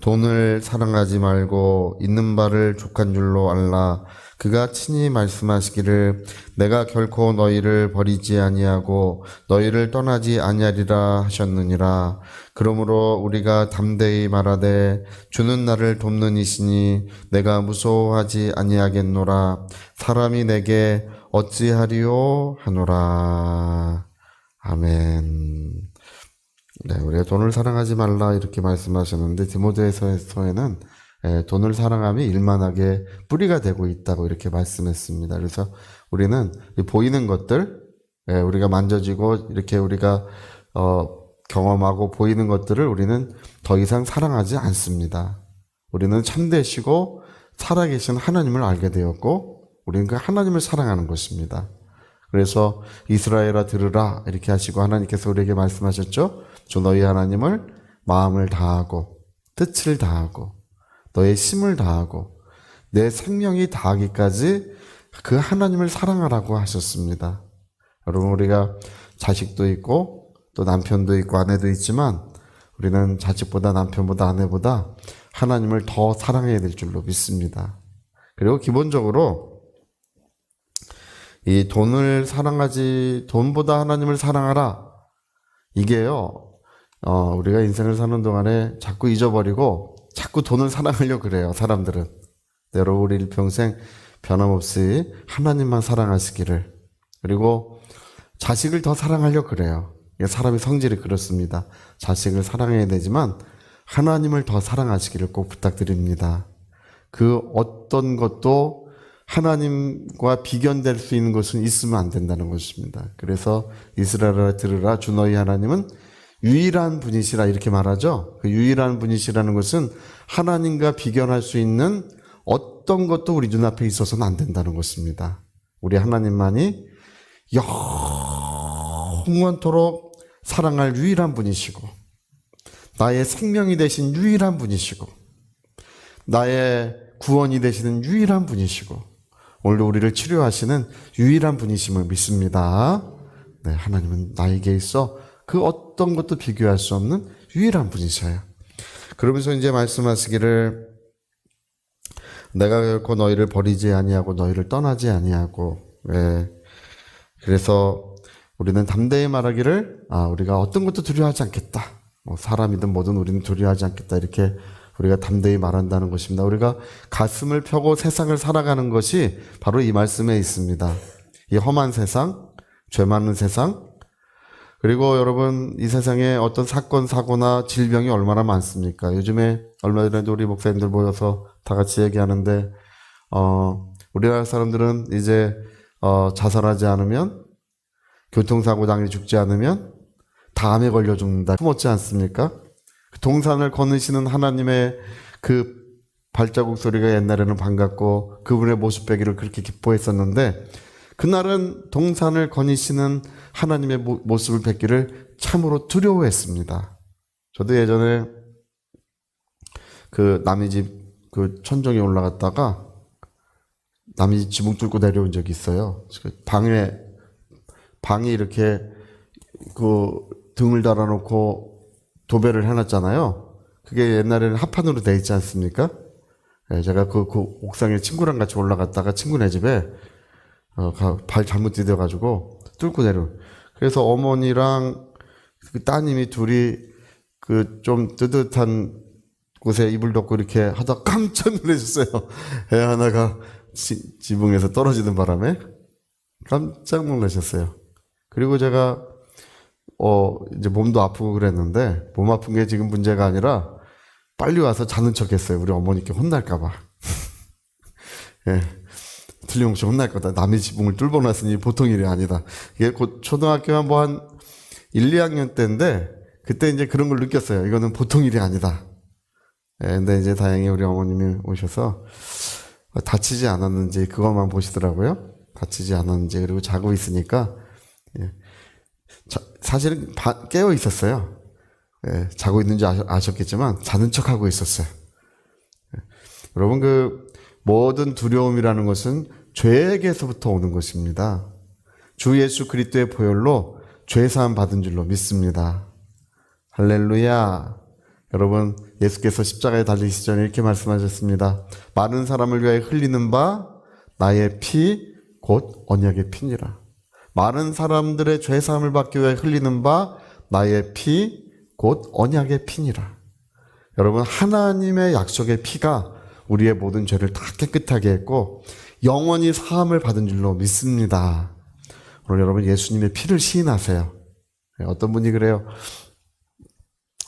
돈을 사랑하지 말고 있는 바를 족한 줄로 알라. 그가 친히 말씀하시기를 내가 결코 너희를 버리지 아니하고 너희를 떠나지 아니하리라 하셨느니라. 그러므로 우리가 담대히 말하되 주는 나를 돕는 이시니 내가 무서워하지 아니하겠노라. 사람이 내게 어찌하리요 하노라. 아멘. 네, 우리가 돈을 사랑하지 말라 이렇게 말씀하셨는데 디모데후서에는 돈을 사랑함이 일만하게 뿌리가 되고 있다고 이렇게 말씀했습니다. 그래서 우리는 보이는 것들, 우리가 만져지고 이렇게 우리가 경험하고 보이는 것들을 우리는 더 이상 사랑하지 않습니다. 우리는 참되시고 살아계신 하나님을 알게 되었고 우리는 그 하나님을 사랑하는 것입니다. 그래서 이스라엘아 들으라 이렇게 하시고 하나님께서 우리에게 말씀하셨죠. 주 너희 하나님을 마음을 다하고 뜻을 다하고 너의 힘을 다하고 내 생명이 다하기까지 그 하나님을 사랑하라고 하셨습니다. 여러분 우리가 자식도 있고 또 남편도 있고 아내도 있지만 우리는 자식보다 남편보다 아내보다 하나님을 더 사랑해야 될 줄로 믿습니다. 그리고 기본적으로 이 돈보다 하나님을 사랑하라. 이게요, 우리가 인생을 사는 동안에 자꾸 잊어버리고 자꾸 돈을 사랑하려고 그래요, 사람들은. 여러분, 우리 일평생 변함없이 하나님만 사랑하시기를. 그리고 자식을 더 사랑하려고 그래요. 사람의 성질이 그렇습니다. 자식을 사랑해야 되지만 하나님을 더 사랑하시기를 꼭 부탁드립니다. 그 어떤 것도 하나님과 비견될 수 있는 것은 있으면 안 된다는 것입니다. 그래서 이스라엘아 들으라 주 너희 하나님은 유일한 분이시라 이렇게 말하죠. 그 유일한 분이시라는 것은 하나님과 비견할 수 있는 어떤 것도 우리 눈앞에 있어서는 안 된다는 것입니다. 우리 하나님만이 영원토록 사랑할 유일한 분이시고 나의 생명이 되신 유일한 분이시고 나의 구원이 되시는 유일한 분이시고 오늘 우리를 치료하시는 유일한 분이심을 믿습니다. 네, 하나님은 나에게 있어 그 어떤 것도 비교할 수 없는 유일한 분이셔요. 그러면서 이제 말씀하시기를 내가 결코 너희를 버리지 아니하고 너희를 떠나지 아니하고. 네. 그래서 우리는 담대히 말하기를 우리가 어떤 것도 두려워하지 않겠다. 사람이든 뭐든 우리는 두려워하지 않겠다. 이렇게 우리가 담대히 말한다는 것입니다. 우리가 가슴을 펴고 세상을 살아가는 것이 바로 이 말씀에 있습니다. 이 험한 세상, 죄 많은 세상, 그리고 여러분 이 세상에 어떤 사건, 사고나 질병이 얼마나 많습니까? 요즘에 얼마 전에도 우리 목사님들 모여서 다 같이 얘기하는데 우리나라 사람들은 이제 자살하지 않으면 교통사고 당해 죽지 않으면 담에 걸려 죽는다. 품었지 않습니까? 동산을 거느시는 하나님의 그 발자국 소리가 옛날에는 반갑고 그분의 모습 뵈기를 그렇게 기뻐했었는데 그날은 동산을 거니시는 하나님의 모습을 뵙기를 참으로 두려워했습니다. 저도 예전에 그 남의 집 그 천정에 올라갔다가 남의 집 지붕 뚫고 내려온 적이 있어요. 방에 이렇게 그 등을 달아놓고 도배를 해놨잖아요. 그게 옛날에는 합판으로 돼 있지 않습니까? 제가 그 옥상에 친구랑 같이 올라갔다가 친구네 집에 발 잘못 디뎌가지고 뚫고 그래서 어머니랑 그 따님이 둘이 그 좀 뜨뜻한 곳에 이불 덮고 이렇게 하다 깜짝 놀라셨어요. 애 하나가 지붕에서 떨어지는 바람에 깜짝 놀라셨어요. 그리고 제가 이제 몸도 아프고 그랬는데 몸 아픈 게 지금 문제가 아니라 빨리 와서 자는 척 했어요. 우리 어머니께 혼날까봐. 예. 틀림없이 혼날 거다. 남의 지붕을 뚫어놨으니 보통 일이 아니다. 이게 곧 초등학교 한 1, 2학년 때인데 그때 이제 그런 걸 느꼈어요. 이거는 보통 일이 아니다. 예, 근데 이제 다행히 우리 어머님이 오셔서 다치지 않았는지 그것만 보시더라고요. 다치지 않았는지. 그리고 자고 있으니까 예. 사실은 깨어 있었어요. 예, 자고 있는지 아셨겠지만 자는 척하고 있었어요. 예. 여러분 그 모든 두려움이라는 것은 죄에게서부터 오는 것입니다. 주 예수 그리스도의 보혈로 죄사함 받은 줄로 믿습니다. 할렐루야. 여러분, 예수께서 십자가에 달리시기 전에 이렇게 말씀하셨습니다. 많은 사람을 위하여 흘리는 바 나의 피 곧 언약의 피니라. 많은 사람들의 죄사함을 받기 위해 흘리는 바 나의 피 곧 언약의 피니라. 여러분, 하나님의 약속의 피가 우리의 모든 죄를 다 깨끗하게 했고 영원히 사함을 받은 줄로 믿습니다. 오늘 여러분 예수님의 피를 시인하세요. 어떤 분이 그래요.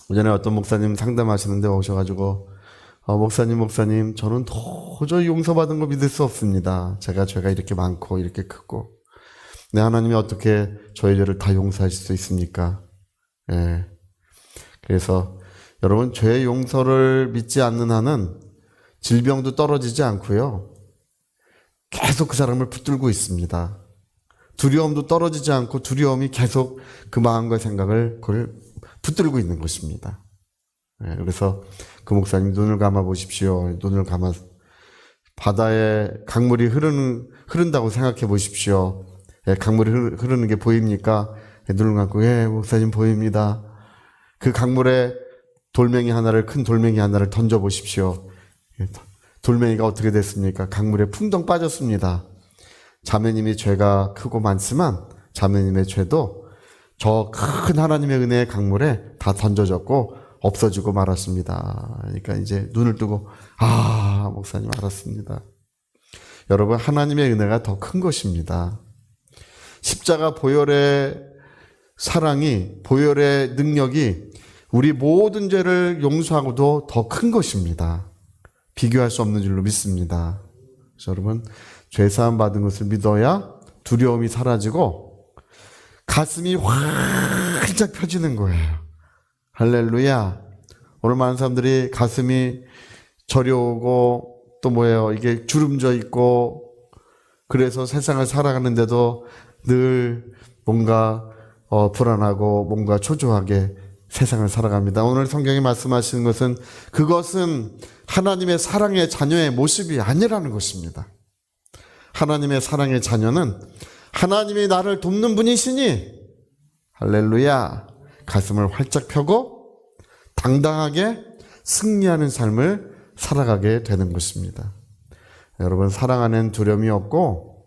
오전에 어떤 목사님 상담하시는데 오셔가지고 목사님 저는 도저히 용서받은 거 믿을 수 없습니다. 제가 죄가 이렇게 많고 이렇게 크고 네, 하나님이 어떻게 저의 죄를 다 용서하실 수 있습니까? 예. 그래서 여러분 죄의 용서를 믿지 않는 한은 질병도 떨어지지 않고요. 계속 그 사람을 붙들고 있습니다. 두려움도 떨어지지 않고 두려움이 계속 그 마음과 생각을 그걸 붙들고 있는 것입니다. 예, 그래서 그 목사님 눈을 감아 보십시오. 눈을 감아 바다에 강물이 흐른다고 생각해 보십시오. 예, 강물이 흐르는 게 보입니까? 예, 눈을 감고 예, 목사님 보입니다. 그 강물에 큰 돌멩이 하나를 던져 보십시오. 예, 돌멩이가 어떻게 됐습니까? 강물에 풍덩 빠졌습니다. 자매님이 죄가 크고 많지만 자매님의 죄도 저 큰 하나님의 은혜의 강물에 다 던져졌고 없어지고 말았습니다. 그러니까 이제 눈을 뜨고 목사님 알았습니다. 여러분 하나님의 은혜가 더 큰 것입니다. 십자가 보혈의 사랑이 보혈의 능력이 우리 모든 죄를 용서하고도 더 큰 것입니다. 비교할 수 없는 줄로 믿습니다. 그래서 여러분 죄사함 받은 것을 믿어야 두려움이 사라지고 가슴이 활짝 펴지는 거예요. 할렐루야. 오늘 많은 사람들이 가슴이 저려오고 또 뭐예요? 이게 주름져 있고 그래서 세상을 살아가는데도 늘 뭔가 불안하고 뭔가 초조하게 세상을 살아갑니다. 오늘 성경이 말씀하시는 것은 그것은 하나님의 사랑의 자녀의 모습이 아니라는 것입니다. 하나님의 사랑의 자녀는 하나님이 나를 돕는 분이시니 할렐루야 가슴을 활짝 펴고 당당하게 승리하는 삶을 살아가게 되는 것입니다. 여러분 사랑 안에는 두려움이 없고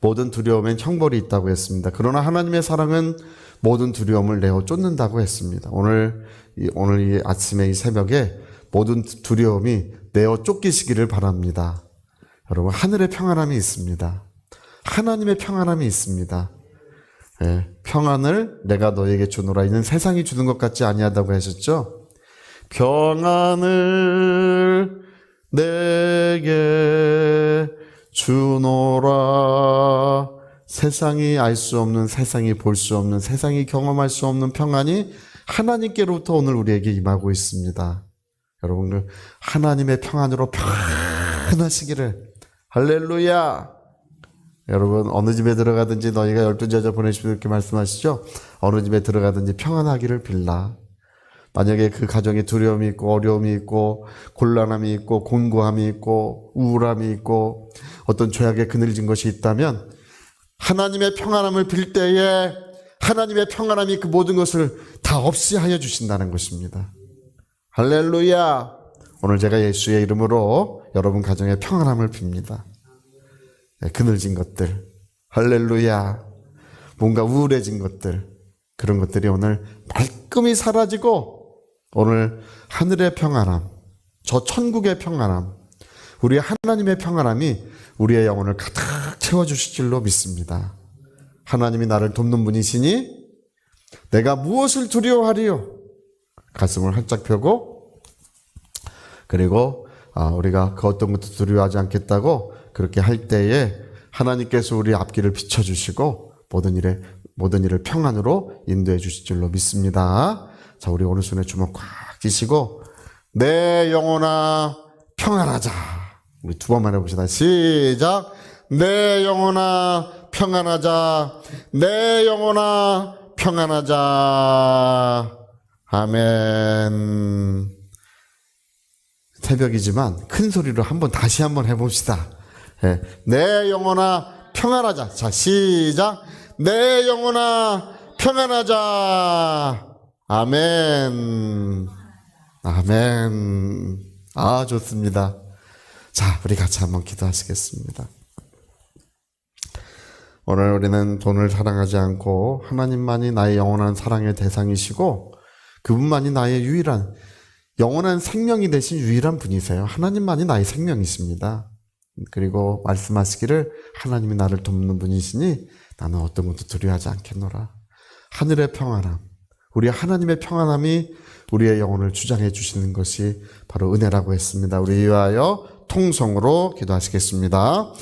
모든 두려움엔 형벌이 있다고 했습니다. 그러나 하나님의 사랑은 모든 두려움을 내어 쫓는다고 했습니다. 오늘 이 아침에 이 새벽에 모든 두려움이 내어 쫓기시기를 바랍니다. 여러분 하늘의 평안함이 있습니다. 하나님의 평안함이 있습니다. 네, 평안을 내가 너에게 주노라. 이는 세상이 주는 것 같지 아니하다고 하셨죠. 평안을 내게 주노라. 세상이 알 수 없는, 세상이 볼 수 없는, 세상이 경험할 수 없는 평안이 하나님께로부터 오늘 우리에게 임하고 있습니다. 여러분 하나님의 평안으로 평안하시기를. 할렐루야. 여러분 어느 집에 들어가든지 너희가 12제자 보내시면 이렇게 말씀하시죠. 어느 집에 들어가든지 평안하기를 빌라. 만약에 그 가정에 두려움이 있고 어려움이 있고 곤란함이 있고 곤고함이 있고 우울함이 있고 어떤 죄악에 그늘진 것이 있다면 하나님의 평안함을 빌 때에 하나님의 평안함이 그 모든 것을 다 없이 하여 주신다는 것입니다. 할렐루야. 오늘 제가 예수의 이름으로 여러분 가정의 평안함을 빕니다. 그늘진 것들, 할렐루야. 뭔가 우울해진 것들, 그런 것들이 오늘 말끔히 사라지고 오늘 하늘의 평안함, 저 천국의 평안함, 우리 하나님의 평안함이 우리의 영혼을 가득 채워주실 줄로 믿습니다. 하나님이 나를 돕는 분이시니 내가 무엇을 두려워하리요? 가슴을 활짝 펴고 그리고 우리가 그 어떤 것도 두려워하지 않겠다고 그렇게 할 때에 하나님께서 우리 앞길을 비춰주시고 모든 일을 평안으로 인도해 주실 줄로 믿습니다. 자, 우리 오른손에 주먹 꽉 쥐시고 내 영혼아 평안하자. 우리 두 번만 해봅시다. 시작. 내 영혼아 평안하자. 내 영혼아 평안하자. 아멘. 새벽이지만 큰 소리로 다시 한번 해봅시다. 네. 내 영혼아 평안하자. 자, 시작. 내 영혼아 평안하자. 아멘. 아멘. 아, 좋습니다. 자, 우리 같이 한번 기도하시겠습니다. 오늘 우리는 돈을 사랑하지 않고 하나님만이 나의 영원한 사랑의 대상이시고 그분만이 나의 유일한 영원한 생명이 되신 유일한 분이세요. 하나님만이 나의 생명이십니다. 그리고 말씀하시기를 하나님이 나를 돕는 분이시니 나는 어떤 것도 두려워하지 않겠노라. 하늘의 평안함, 우리 하나님의 평안함이 우리의 영혼을 주장해 주시는 것이 바로 은혜라고 했습니다. 우리 위하여 통성으로 기도하시겠습니다.